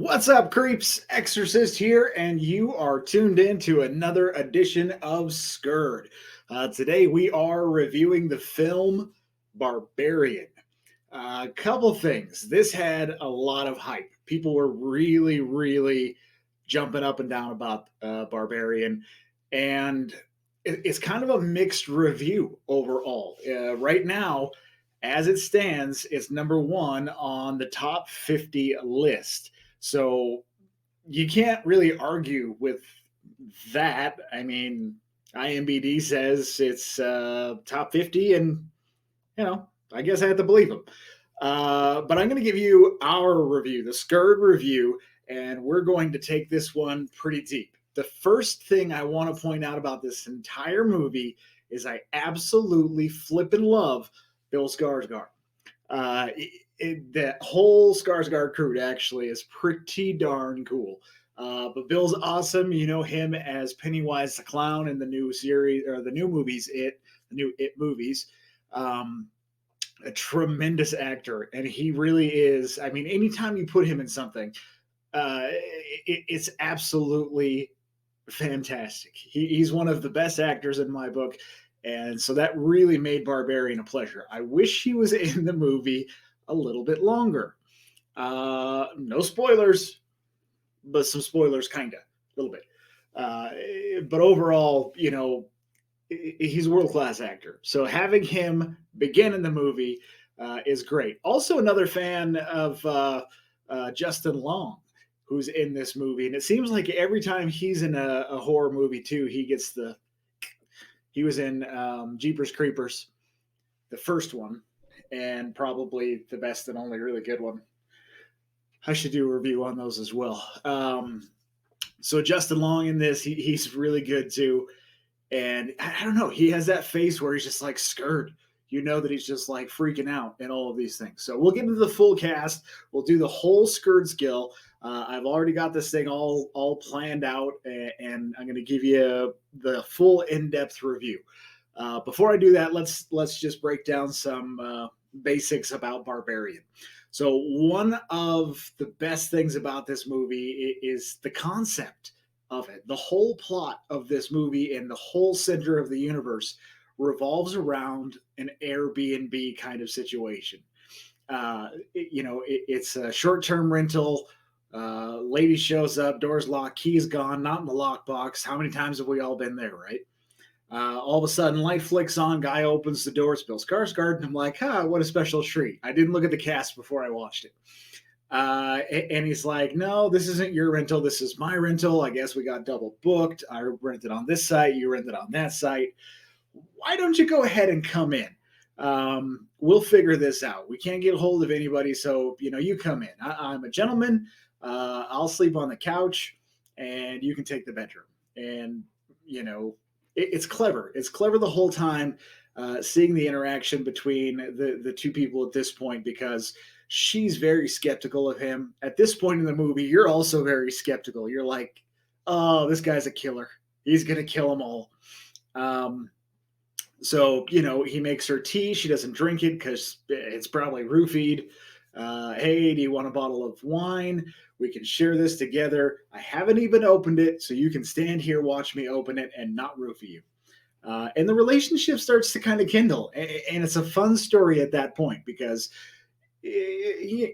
What's up, creeps? Exorcist here, and you are tuned in to another edition of Scurred. Today we are reviewing the film Barbarian. A couple things. This had a lot of hype. People were really jumping up and down about Barbarian, and it's kind of a mixed review overall. Right now, as it stands, it's number one on the top 50 list. So you can't really argue with that. I mean, IMBD says it's top 50, and I guess I have to believe them. But I'm going to give you our review, the Scurred review, and we're going to take this one pretty deep. The first thing I want to point out about this entire movie is I absolutely flippin' love Bill Skarsgård. That whole Skarsgård crew actually is pretty darn cool. But Bill's awesome. You know him as Pennywise the Clown in the new series or the new movies, the new It movies. A tremendous actor, and he really is. I mean, anytime you put him in something, it's absolutely fantastic. He's one of the best actors in my book, and so that really made Barbarian a pleasure. I wish he was in the movie a little bit longer. No spoilers, but some spoilers, kind of, a little bit. But overall, he's a world-class actor. So having him begin in the movie is great. Also, another fan of Justin Long, who's in this movie. And it seems like every time he's in a horror movie, too, he was in Jeepers Creepers, the first one, and probably the best and only really good one. I should do a review on those as well. So Justin Long in this, he's really good, too. And I don't know, he has that face where he's just like scared. You know that he's just like freaking out and all of these things. So we'll get into the full cast. We'll do the whole Scurred skill. I've already got this thing all planned out, and I'm going to give you the full in-depth review. Before I do that, let's just break down some basics about Barbarian. So one of the best things about this movie is the concept of it. The whole plot of this movie and the whole center of the universe revolves around an Airbnb kind of situation. It's a short-term rental. Lady shows up, doors locked, keys gone, not in the lockbox. How many times have we all been there, right? All of a sudden, light flicks on, guy opens the door, it's Bill Skarsgård, and I'm like, what a special treat. I didn't look at the cast before I watched it. And he's like, no, this isn't your rental. This is my rental. I guess we got double booked. I rented on this site. You rented on that site. Why don't you go ahead and come in? We'll figure this out. We can't get a hold of anybody. So, you come in. I'm a gentleman. I'll sleep on the couch and you can take the bedroom. And, it's clever. It's clever the whole time, seeing the interaction between the two people at this point, because she's very skeptical of him. At this point in the movie, you're also very skeptical. You're like, oh, this guy's a killer. He's going to kill them all. So, he makes her tea. She doesn't drink it because it's probably roofied. Hey, do you want a bottle of wine? We can share this together. I haven't even opened it, so you can stand here, watch me open it, and not roofie you. And the relationship starts to kind of kindle. And it's a fun story at that point because I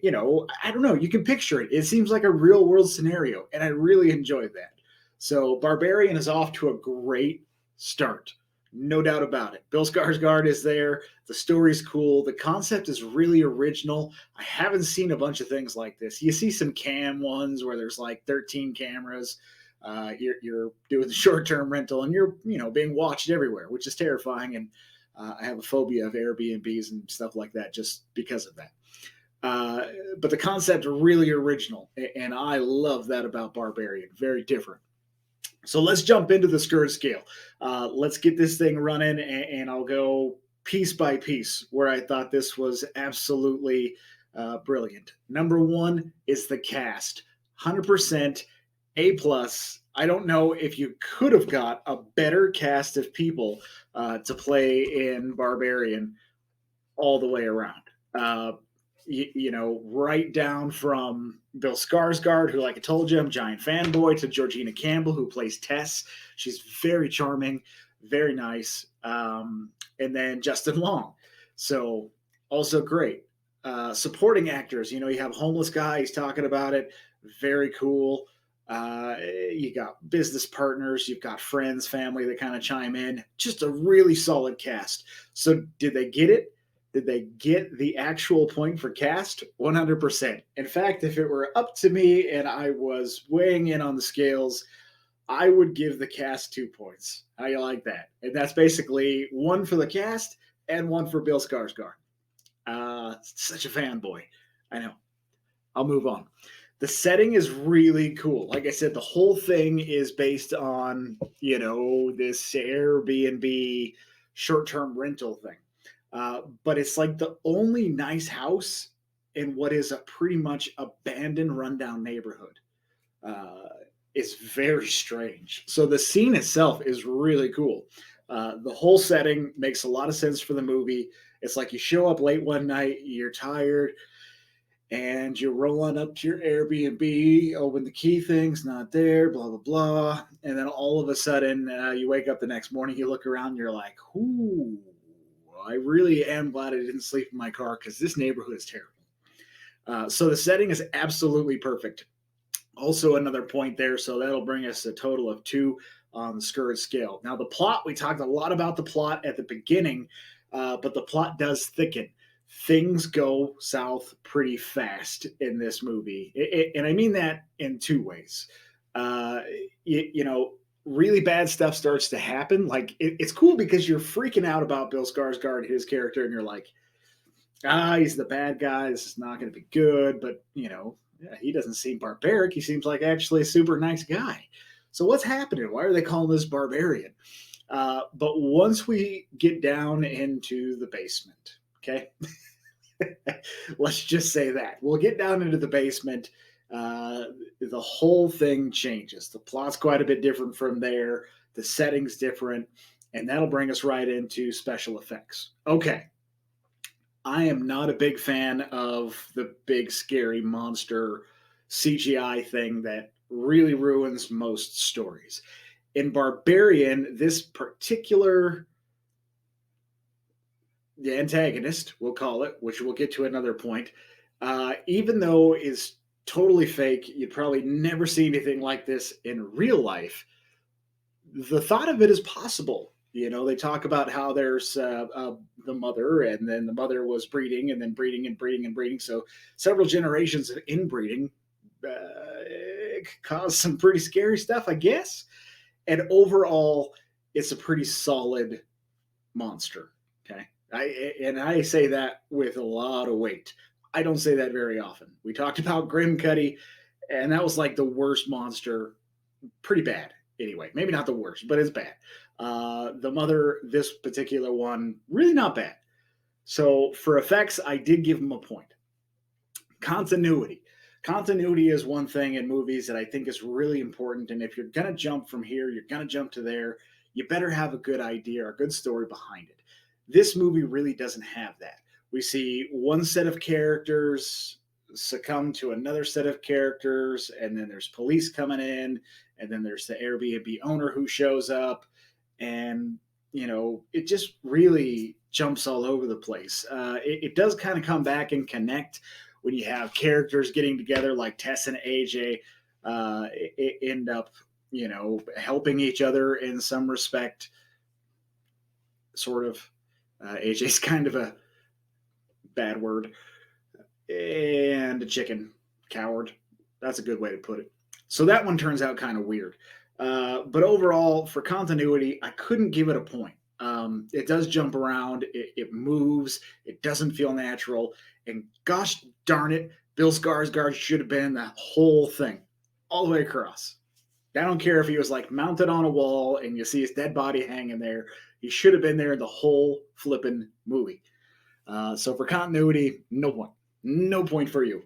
don't know, you can picture it. It seems like a real world scenario, and I really enjoyed that. So Barbarian is off to a great start. No doubt about it. Bill Skarsgård is there. The story's cool. The concept is really original. I haven't seen a bunch of things like this. You see some cam ones where there's like 13 cameras. You're doing the short-term rental, and you're being watched everywhere, which is terrifying. And I have a phobia of Airbnbs and stuff like that just because of that. But the concept is really original, and I love that about Barbarian. Very different. So let's jump into the Scurred scale. Let's get this thing running, and I'll go piece by piece where I thought this was absolutely brilliant. Number one is the cast. 100% A+. I don't know if you could have got a better cast of people to play in Barbarian all the way around. right down from Bill Skarsgård, who, like I told you, I'm a giant fanboy, to Georgina Campbell, who plays Tess. She's very charming, very nice. And then Justin Long. So, also great. Supporting actors, you have a homeless guy, he's talking about it. Very cool. You got business partners, you've got friends, family that kind of chime in. Just a really solid cast. So, did they get it? Did they get the actual point for cast? 100%. In fact, if it were up to me and I was weighing in on the scales, I would give the cast 2 points. How you like that? And that's basically one for the cast and one for Bill Skarsgård. Such a fanboy. I know. I'll move on. The setting is really cool. Like I said, the whole thing is based on, this Airbnb short-term rental thing. But it's like the only nice house in what is a pretty much abandoned, rundown neighborhood. It's very strange. So the scene itself is really cool. The whole setting makes a lot of sense for the movie. It's like you show up late one night, you're tired, and you roll on up to your Airbnb, open the key thing's not there, blah, blah, blah. And then all of a sudden, you wake up the next morning, you look around, you're like, ooh, I really am glad I didn't sleep in my car because this neighborhood is terrible. So the setting is absolutely perfect. Also, another point there, so that'll bring us a total of 2 on the Scurred scale. Now, the plot, we talked a lot about the plot at the beginning, but the plot does thicken. Things go south pretty fast in this movie. And I mean that in 2 ways. Really bad stuff starts to happen. Like, it's cool because you're freaking out about Bill Skarsgård, his character, and you're like, he's the bad guy. This is not going to be good. But, he doesn't seem barbaric. He seems like actually a super nice guy. So what's happening? Why are they calling this Barbarian? But once we get down into the basement, okay, let's just say that. We'll get down into the basement. The whole thing changes. The plot's quite a bit different from there. The setting's different. And that'll bring us right into special effects. Okay. I am not a big fan of the big scary monster CGI thing that really ruins most stories. In Barbarian, this particular antagonist, we'll call it, which we'll get to another point, even though is totally fake, you'd probably never see anything like this in real life. The thought of it is possible. They talk about how there's the mother, and then the mother was breeding, and then breeding and breeding and breeding. So several generations of inbreeding caused some pretty scary stuff, I guess. And overall, it's a pretty solid monster. Okay, I say that with a lot of weight. I don't say that very often. We talked about Grim Cuddy, and that was like the worst monster. Pretty bad. Anyway, maybe not the worst, but it's bad. The mother, this particular one, really not bad. So for effects, I did give him a point. Continuity. Continuity is one thing in movies that I think is really important. And if you're going to jump from here, you're going to jump to there, you better have a good idea, a good story behind it. This movie really doesn't have that. We see one set of characters succumb to another set of characters, and then there's police coming in, and then there's the Airbnb owner who shows up, and it just really jumps all over the place. It does kind of come back and connect when you have characters getting together like Tess and AJ end up helping each other in some respect, sort of. AJ's kind of a bad word, and a chicken coward. That's a good way to put it. So that one turns out kind of weird. But overall, for continuity, I couldn't give it a point. It does jump around, it moves, it doesn't feel natural, and gosh darn it, Bill Skarsgård should have been the whole thing, all the way across. I don't care if he was like mounted on a wall and you see his dead body hanging there. He should have been there the whole flipping movie. So for continuity, no point. No point for you.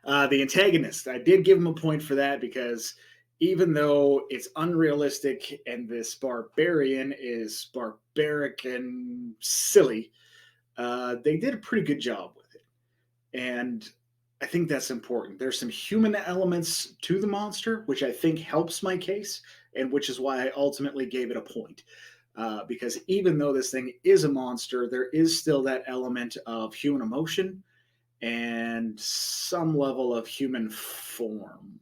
The antagonist, I did give him a point for that because even though it's unrealistic and this barbarian is barbaric and silly, they did a pretty good job with it. And I think that's important. There's some human elements to the monster, which I think helps my case, and which is why I ultimately gave it a point. Because even though this thing is a monster, there is still that element of human emotion and some level of human form.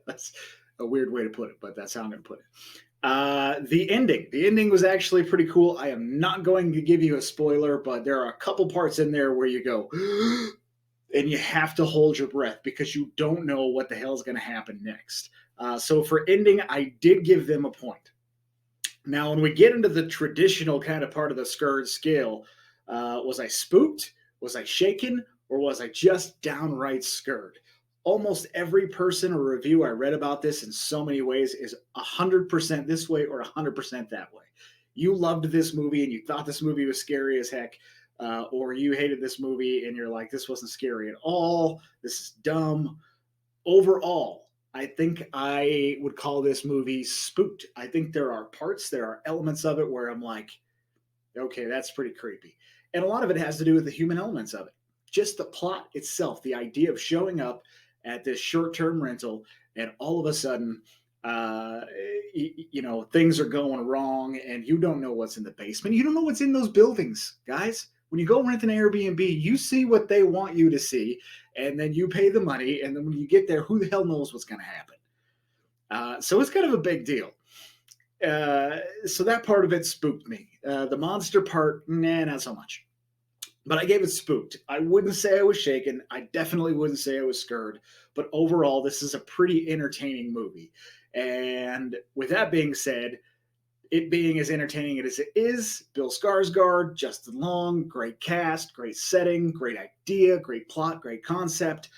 That's a weird way to put it, but that's how I'm going to put it. The ending. The ending was actually pretty cool. I am not going to give you a spoiler, but there are a couple parts in there where you go, and you have to hold your breath because you don't know what the hell is going to happen next. So for ending, I did give them a point. Now, when we get into the traditional kind of part of the Scurred scale, was I spooked? Was I shaken? Or was I just downright scared? Almost every person or review I read about this in so many ways is 100% this way or 100% that way. You loved this movie and you thought this movie was scary as heck, or you hated this movie and you're like, this wasn't scary at all. This is dumb. Overall, I think I would call this movie spooked. I think there are parts, there are elements of it where I'm like, okay, that's pretty creepy. And a lot of it has to do with the human elements of it. Just the plot itself, the idea of showing up at this short-term rental and all of a sudden, things are going wrong and you don't know what's in the basement. You don't know what's in those buildings, guys. When you go rent an Airbnb, you see what they want you to see, and then you pay the money, and then when you get there, who the hell knows what's going to happen? So it's kind of a big deal. So that part of it spooked me. The monster part, nah, not so much. But I gave it spooked. I wouldn't say I was shaken. I definitely wouldn't say I was scared. But overall, this is a pretty entertaining movie. And with that being said, it being as entertaining as it is, Bill Skarsgård, Justin Long, great cast, great setting, great idea, great plot, great concept.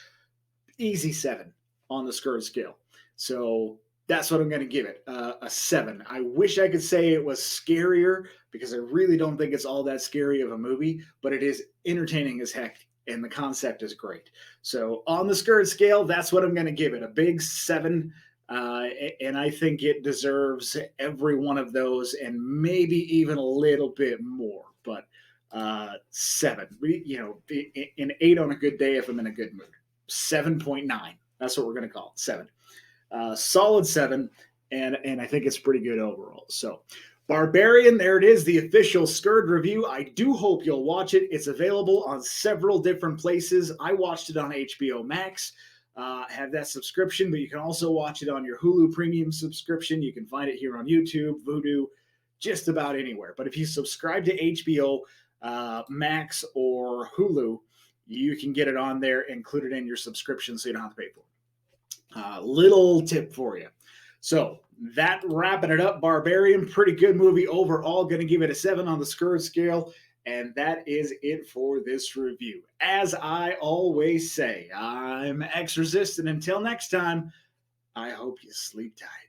Easy 7 on the Scurred scale. So that's what I'm going to give it, a 7. I wish I could say it was scarier because I really don't think it's all that scary of a movie, but it is entertaining as heck and the concept is great. So on the Scurred scale, that's what I'm going to give it, a big 7. And I think it deserves every one of those and maybe even a little bit more. But 7, an 8 on a good day if I'm in a good mood. 7.9. That's what we're going to call it, 7. Solid 7, and I think it's pretty good overall. So Barbarian, there it is, the official Scurred review. I do hope you'll watch it. It's available on several different places. I watched it on HBO Max. Have that subscription, but you can also watch it on your Hulu Premium subscription. You can find it here on YouTube, Vudu, just about anywhere. But if you subscribe to HBO Max or Hulu, you can get it on there, included in your subscription, so you don't have to pay for it. Little tip for you. So that wrapping it up, Barbarian, pretty good movie overall. Going to give it a 7 on the Scurred scale. And that is it for this review. As I always say, I'm Exorcist, and until next time, I hope you sleep tight.